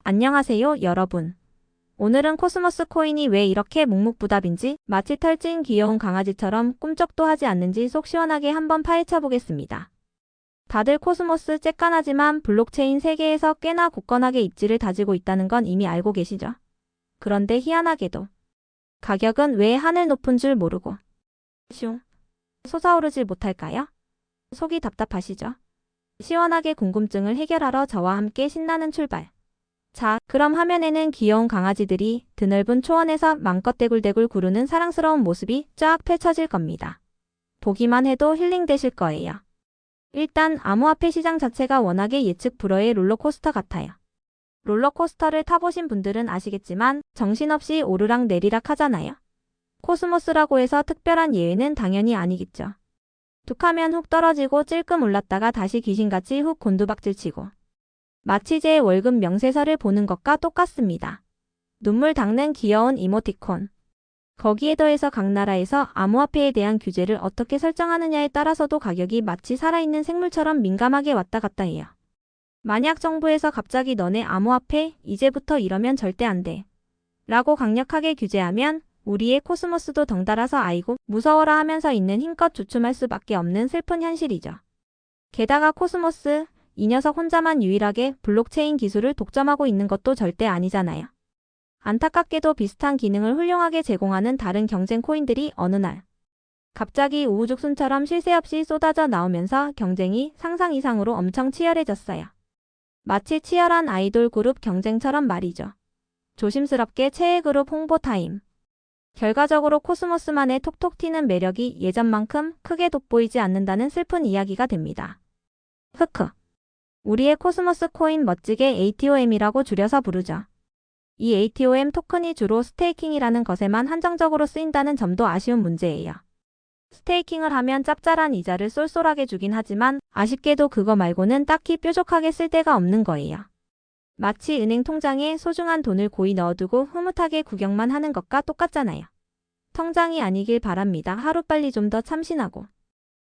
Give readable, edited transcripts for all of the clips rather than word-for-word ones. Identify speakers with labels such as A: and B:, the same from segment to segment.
A: 안녕하세요, 여러분. 오늘은 코스모스 코인이 왜 이렇게 묵묵부답인지, 마치 털찐 귀여운 강아지처럼 꿈쩍도 하지 않는지 속 시원하게 한번 파헤쳐 보겠습니다. 다들 코스모스 쬐깐하지만 블록체인 세계에서 꽤나 굳건하게 입지를 다지고 있다는 건 이미 알고 계시죠? 그런데 희한하게도 가격은 왜 하늘 높은 줄 모르고 슝 솟아오르질 못할까요? 속이 답답하시죠? 시원하게 궁금증을 해결하러 저와 함께 신나는 출발. 자, 그럼 화면에는 귀여운 강아지들이 드넓은 초원에서 맘껏 대굴대굴 구르는 사랑스러운 모습이 쫙 펼쳐질 겁니다. 보기만 해도 힐링되실 거예요. 일단 암호화폐 시장 자체가 워낙에 예측 불허의 롤러코스터 같아요. 롤러코스터를 타보신 분들은 아시겠지만 정신없이 오르락 내리락 하잖아요. 코스모스라고 해서 특별한 예외는 당연히 아니겠죠. 툭 하면 훅 떨어지고 찔끔 올랐다가 다시 귀신같이 훅 곤두박질치고 마치 제 월급 명세서를 보는 것과 똑같습니다. 눈물 닦는 귀여운 이모티콘. 거기에 더해서 각 나라에서 암호화폐에 대한 규제를 어떻게 설정하느냐에 따라서도 가격이 마치 살아있는 생물처럼 민감하게 왔다 갔다 해요. 만약 정부에서 갑자기 너네 암호화폐 이제부터 이러면 절대 안 돼. 라고 강력하게 규제하면 우리의 코스모스도 덩달아서 아이고 무서워라 하면서 있는 힘껏 주춤할 수밖에 없는 슬픈 현실이죠. 게다가 코스모스, 이 녀석 혼자만 유일하게 블록체인 기술을 독점하고 있는 것도 절대 아니잖아요. 안타깝게도 비슷한 기능을 훌륭하게 제공하는 다른 경쟁 코인들이 어느 날 갑자기 우후죽순처럼 쉴 새 없이 쏟아져 나오면서 경쟁이 상상 이상으로 엄청 치열해졌어요. 마치 치열한 아이돌 그룹 경쟁처럼 말이죠. 조심스럽게 최애 그룹 홍보 타임. 결과적으로 코스모스만의 톡톡 튀는 매력이 예전만큼 크게 돋보이지 않는다는 슬픈 이야기가 됩니다. 흑흑. 우리의 코스모스 코인 멋지게 ATOM이라고 줄여서 부르죠. 이 ATOM 토큰이 주로 스테이킹이라는 것에만 한정적으로 쓰인다는 점도 아쉬운 문제예요. 스테이킹을 하면 짭짤한 이자를 쏠쏠하게 주긴 하지만 아쉽게도 그거 말고는 딱히 뾰족하게 쓸 데가 없는 거예요. 마치 은행 통장에 소중한 돈을 고이 넣어두고 흐뭇하게 구경만 하는 것과 똑같잖아요. 통장이 아니길 바랍니다. 하루빨리 좀 더 참신하고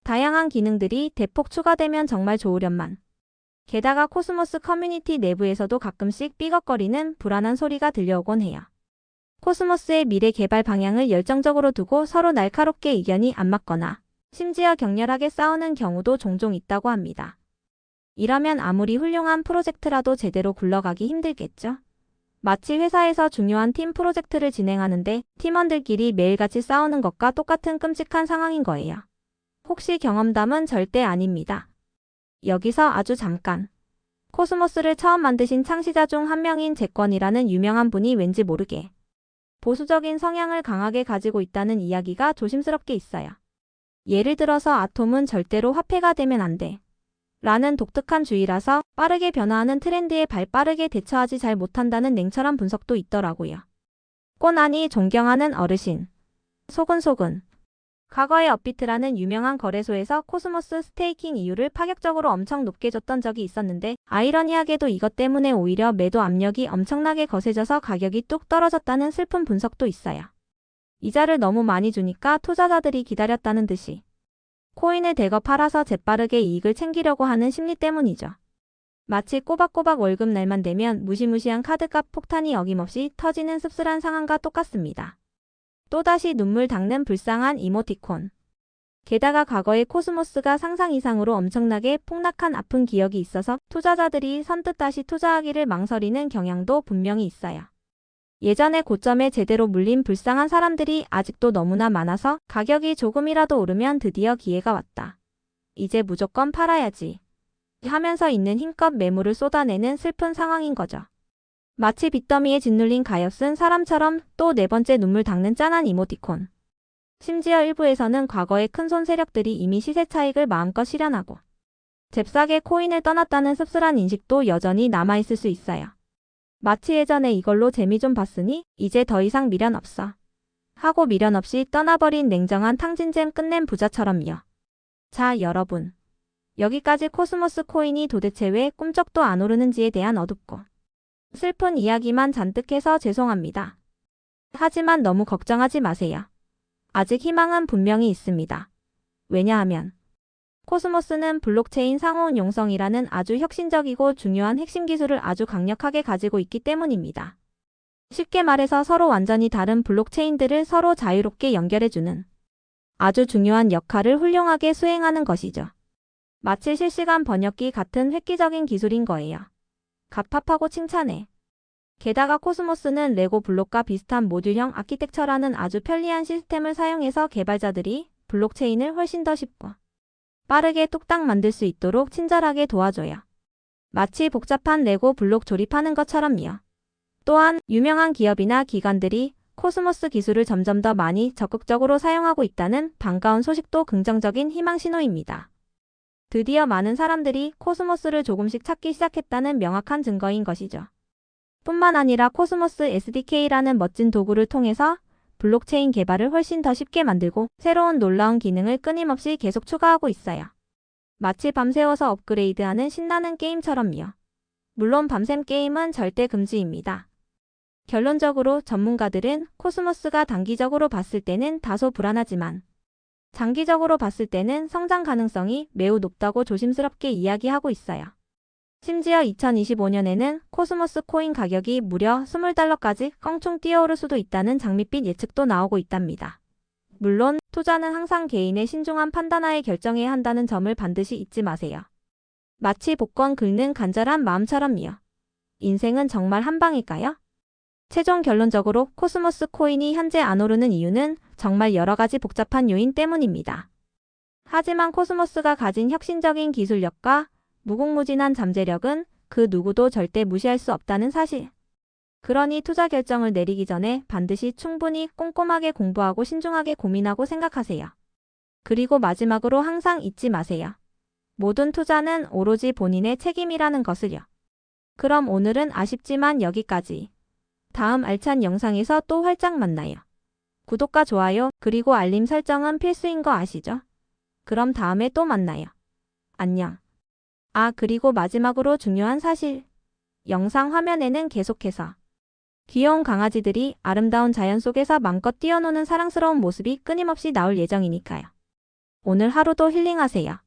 A: 다양한 기능들이 대폭 추가되면 정말 좋으련만. 게다가 코스모스 커뮤니티 내부에서도 가끔씩 삐걱거리는 불안한 소리가 들려오곤 해요. 코스모스의 미래 개발 방향을 열정적으로 두고 서로 날카롭게 의견이 안 맞거나 심지어 격렬하게 싸우는 경우도 종종 있다고 합니다. 이러면 아무리 훌륭한 프로젝트라도 제대로 굴러가기 힘들겠죠? 마치 회사에서 중요한 팀 프로젝트를 진행하는데 팀원들끼리 매일같이 싸우는 것과 똑같은 끔찍한 상황인 거예요. 혹시 경험담은 절대 아닙니다. 여기서 아주 잠깐. 코스모스를 처음 만드신 창시자 중 한 명인 잭건이라는 유명한 분이 왠지 모르게 보수적인 성향을 강하게 가지고 있다는 이야기가 조심스럽게 있어요. 예를 들어서 아톰은 절대로 화폐가 되면 안 돼. 라는 독특한 주의라서 빠르게 변화하는 트렌드에 발빠르게 대처하지 잘 못한다는 냉철한 분석도 있더라고요. 꼬나니 존경하는 어르신. 소근소근. 과거에 업비트라는 유명한 거래소에서 코스모스 스테이킹 이율을 파격적으로 엄청 높게 줬던 적이 있었는데 아이러니하게도 이것 때문에 오히려 매도 압력이 엄청나게 거세져서 가격이 뚝 떨어졌다는 슬픈 분석도 있어요. 이자를 너무 많이 주니까 투자자들이 기다렸다는 듯이 코인을 대거 팔아서 재빠르게 이익을 챙기려고 하는 심리 때문이죠. 마치 꼬박꼬박 월급날만 되면 무시무시한 카드값 폭탄이 어김없이 터지는 씁쓸한 상황과 똑같습니다. 또다시 눈물 닦는 불쌍한 이모티콘. 게다가 과거에 코스모스가 상상 이상으로 엄청나게 폭락한 아픈 기억이 있어서 투자자들이 선뜻 다시 투자하기를 망설이는 경향도 분명히 있어요. 예전에 고점에 제대로 물린 불쌍한 사람들이 아직도 너무나 많아서 가격이 조금이라도 오르면 드디어 기회가 왔다. 이제 무조건 팔아야지. 하면서 있는 힘껏 매물을 쏟아내는 슬픈 상황인 거죠. 마치 빚더미에 짓눌린 가엾은 사람처럼 또 네 번째 눈물 닦는 짠한 이모티콘. 심지어 일부에서는 과거의 큰손 세력들이 이미 시세 차익을 마음껏 실현하고 잽싸게 코인을 떠났다는 씁쓸한 인식도 여전히 남아있을 수 있어요. 마치 예전에 이걸로 재미 좀 봤으니 이제 더 이상 미련 없어. 하고 미련 없이 떠나버린 냉정한 탕진잼 끝낸 부자처럼요. 자, 여러분. 여기까지 코스모스 코인이 도대체 왜 꿈쩍도 안 오르는지에 대한 어둡고 슬픈 이야기만 잔뜩 해서 죄송합니다. 하지만 너무 걱정하지 마세요. 아직 희망은 분명히 있습니다. 왜냐하면 코스모스는 블록체인 상호용성이라는 아주 혁신적이고 중요한 핵심 기술을 아주 강력하게 가지고 있기 때문입니다. 쉽게 말해서 서로 완전히 다른 블록체인들을 서로 자유롭게 연결해주는 아주 중요한 역할을 훌륭하게 수행하는 것이죠. 마치 실시간 번역기 같은 획기적인 기술인 거예요. 갑합하고 칭찬해. 게다가 코스모스는 레고 블록과 비슷한 모듈형 아키텍처라는 아주 편리한 시스템을 사용해서 개발자들이 블록체인을 훨씬 더 쉽고 빠르게 뚝딱 만들 수 있도록 친절하게 도와줘요. 마치 복잡한 레고 블록 조립하는 것처럼요. 또한 유명한 기업이나 기관들이 코스모스 기술을 점점 더 많이 적극적으로 사용하고 있다는 반가운 소식도 긍정적인 희망 신호입니다. 드디어 많은 사람들이 코스모스를 조금씩 찾기 시작했다는 명확한 증거인 것이죠. 뿐만 아니라 코스모스 SDK라는 멋진 도구를 통해서 블록체인 개발을 훨씬 더 쉽게 만들고 새로운 놀라운 기능을 끊임없이 계속 추가하고 있어요. 마치 밤새워서 업그레이드하는 신나는 게임처럼요. 물론 밤샘 게임은 절대 금지입니다. 결론적으로 전문가들은 코스모스가 단기적으로 봤을 때는 다소 불안하지만 장기적으로 봤을 때는 성장 가능성이 매우 높다고 조심스럽게 이야기하고 있어요. 심지어 2025년에는 코스모스 코인 가격이 무려 $20까지 껑충 뛰어오를 수도 있다는 장밋빛 예측도 나오고 있답니다. 물론 투자는 항상 개인의 신중한 판단하에 결정해야 한다는 점을 반드시 잊지 마세요. 마치 복권 긁는 간절한 마음처럼요. 인생은 정말 한 방일까요? 최종 결론적으로 코스모스 코인이 현재 안 오르는 이유는 정말 여러 가지 복잡한 요인 때문입니다. 하지만 코스모스가 가진 혁신적인 기술력과 무궁무진한 잠재력은 그 누구도 절대 무시할 수 없다는 사실. 그러니 투자 결정을 내리기 전에 반드시 충분히 꼼꼼하게 공부하고 신중하게 고민하고 생각하세요. 그리고 마지막으로 항상 잊지 마세요. 모든 투자는 오로지 본인의 책임이라는 것을요. 그럼 오늘은 아쉽지만 여기까지. 다음 알찬 영상에서 또 활짝 만나요. 구독과 좋아요 그리고 알림 설정은 필수인 거 아시죠? 그럼 다음에 또 만나요. 안녕. 그리고 마지막으로 중요한 사실. 영상 화면에는 계속해서 귀여운 강아지들이 아름다운 자연 속에서 맘껏 뛰어노는 사랑스러운 모습이 끊임없이 나올 예정이니까요. 오늘 하루도 힐링하세요.